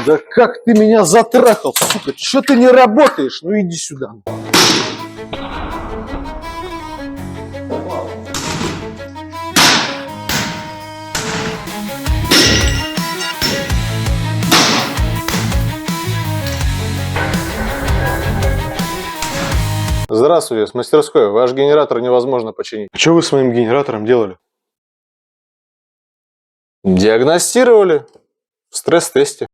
Да как ты меня затрахал, сука? Чё ты не работаешь? Ну иди сюда. Здравствуйте, с мастерской. Ваш генератор невозможно починить. А что вы с моим генератором делали? Диагностировали в стресс-тесте.